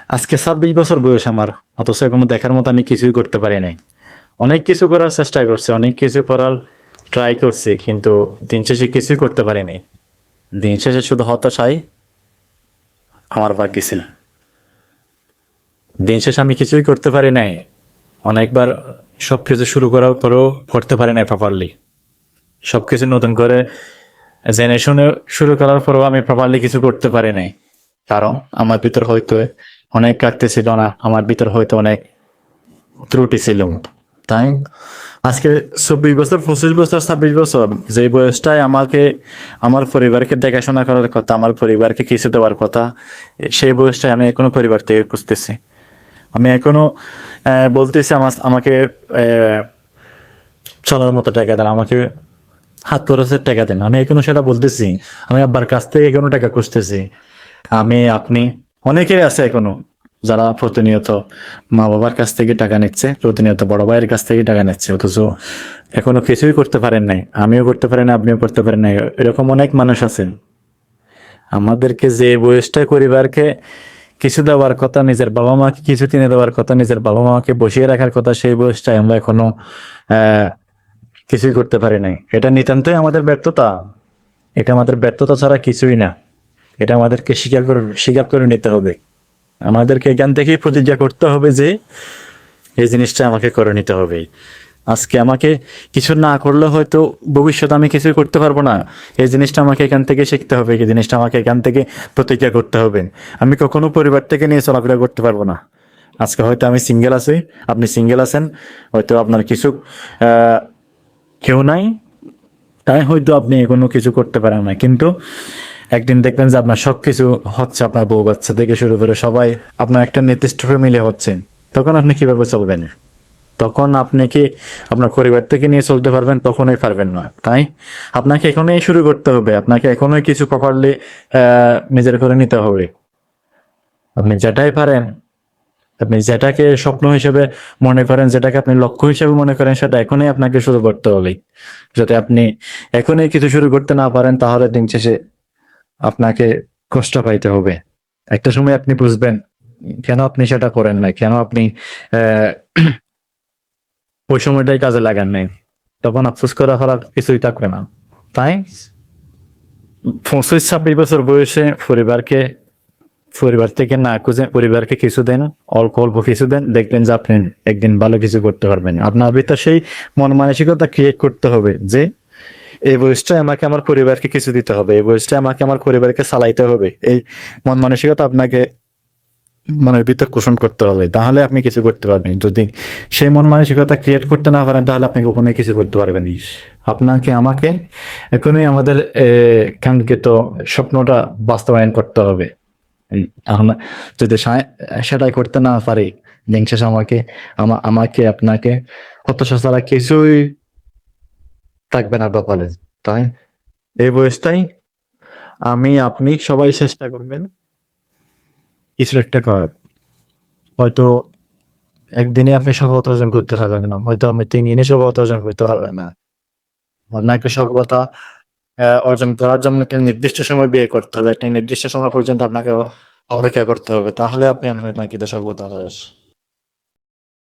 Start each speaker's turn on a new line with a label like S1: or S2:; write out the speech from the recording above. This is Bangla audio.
S1: আজকে 26 বছর বয়স আমার, অথচ এখনো দেখার মতো আমি কিছুই করতে পারি নাই। অনেক কিছু করার চেষ্টা করছি, অনেক কিছু করার ট্রাই করছি, কিন্তু দিন শেষে কিছুই করতে পারি নাই। দিন শেষে শুধু হতাশাই আমার ভাগ্যে ছিল। দিন শেষে আমি কিছুই করতে পারি নাই। অনেকবার সবকিছু শুরু করার পরেও করতে পারি নাই প্রপারলি। সবকিছু নতুন করে জেনে শুনে শুরু করার পরেও আমি প্রপারলি কিছু করতে পারি নাই। কারণ আমার ভিতর হয়তো অনেক কাটতে ছিল না, আমার ভিতর হয়তো অনেক ত্রুটি ছিল। তাই আজকে 24 বছর, 25 বছর, 26 বছর, যে বয়সটায় আমাকে আমার পরিবারকে দেখাশোনা করার কথা, আমার পরিবারকে কিছু দেওয়ার কথা, সেই বয়সটায় আমি এখনো পরিবার থেকে খুঁজতেছি। আমি এখনো বলতেছি আমাকে চলার মতো টাকা দেন, আমাকে হাত খরচের টাকা দেন। আমি এখনো সেটা বলতেছি। আমি আব্বার কাছ থেকে এখনো টাকা খুঁজতেছি। আমি, আপনি, অনেকেই আছে এখনো যারা প্রতিনিয়ত মা বাবার কাছ থেকে টাকা নিচ্ছে, প্রতিনিয়ত বড় ভাইয়ের কাছ থেকে টাকা নিচ্ছে, অথচ এখনো কিছুই করতে পারেন নাই। আমিও করতে পারি না, আপনিও করতে পারেন নাই। এরকম অনেক মানুষ আছেন। আমাদেরকে যে বয়সটায় পরিবারকে কিছু দেওয়ার কথা, নিজের বাবা মাকে কিছু কিনে দেওয়ার কথা, নিজের বাবা মাকে বসিয়ে রাখার কথা, সেই বয়সটায় আমরা এখনো আহ কিছুই করতে পারি নাই। এটা নিতান্তই আমাদের ব্যর্থতা। এটা আমাদের ব্যর্থতা ছাড়া কিছুই না। এটা আমাদেরকে স্বীকার করে নিতে হবে। আমাদেরকে এখান থেকেই প্রতিজ্ঞা করতে হবে যে এই জিনিসটা আমাকে করে নিতে হবে। আজকে আমাকে কিছু না করলে হয়তো ভবিষ্যতে আমি কিছুই করতে পারবো না। এই জিনিসটা আমাকে এখান থেকে শিখতে হবে, এই জিনিসটা আমাকে এখান থেকে প্রতিজ্ঞা করতে হবে। আমি কখনো পরিবার থেকে নিয়ে চলাফেরা করতে পারবো না। আজকে হয়তো আমি সিঙ্গেল আছি, আপনি সিঙ্গেল আছেন, হয়তো আপনার কিছু আহ কেউ নাই, তাই হয়তো আপনি কোনো কিছু করতে পারেন না। কিন্তু একদিন দেখবেন যে আপনার সবকিছু হচ্ছে, আপনার বউ বাচ্চা থেকে শুরু করে সবাই আপনার একটা নির্দিষ্ট ফ্যামিলি হচ্ছে। তখন আপনি কিভাবে চলবেন? তখন আপনি কি আপনার পরিবার থেকে নিয়ে চলতে পারবেন? তখনই পারবেন না। তাই আপনাকে এখনই শুরু করতে হবে, আপনাকে এখনই কিছু প্রপারলি নিজের করে নিতে হবে। আপনি যেটাই পারেন, আপনি যেটাকে স্বপ্ন হিসেবে মনে করেন, যেটাকে আপনি লক্ষ্য হিসেবে মনে করেন, সেটা এখনই আপনাকে শুরু করতে হবে। যদি আপনি এখনই কিছু শুরু করতে না পারেন, তাহলে দিন শেষে আপনাকে কষ্ট পাইতে হবে। একটা সময় আপনি বুঝবেন কেন আপনি সেটা করেন নাই, কেন আপনি আহ ওই সময়টাই কাজে লাগান নাই। তখন আফসোস করা ফেলার কিছুই থাকবে না। তাই 25-26 বছর বয়সে পরিবার থেকে না খুঁজে পরিবারকে কিছু দেন, অল্প অল্প কিছু দেন, দেখবেন যে আপনি একদিন ভালো কিছু করতে পারবেন। আপনার ভিতর সেই মন মানসিকতা ক্রিয়েট করতে হবে যে এই বয়সটায় আমাকে আমার পরিবারকে কিছু দিতে হবে, এই বয়সটায় আমাকে আমার পরিবারকে চালাইতে হবে। এই মন মানসিকতা আপনাকে মনের ভিতর পোষণ করতে হবে, তাহলে আপনি কিছু করতে পারবেন। যদি সেই মন মানসিকতা ক্রিয়েট করতে না পারেন, তাহলে আপনি কখনোই কিছু করতে পারবেন না। আপনাকে আমাকে এখনই আমাদের কাঙ্ক্ষিত স্বপ্নটা বাস্তবায়ন করতে হবে। আমরা যদি সেটাই করতে না পারি, দিন শেষে আমাকে আপনাকে হতাশা ছাড়া কিছুই থাকবে না কপালে। তাই এই বয়সটাই আমি, আপনি সবাই চেষ্টা করবেন কিছু একটা করার। হয়তো একদিনে আপনি সফলতা অর্জন করতে পারবেন না, হয়তো আপনি 3 দিনে সফলতা অর্জন করতে পারবেন না। আপনাকে সফলতা অর্জন করার জন্য একটা নির্দিষ্ট সময় ব্যয় করতে হবে, একটা নির্দিষ্ট সময় পর্যন্ত আপনাকে অপেক্ষা করতে হবে, তাহলে আপনি আপনার কাঙ্ক্ষিত সফলতা পাবেন।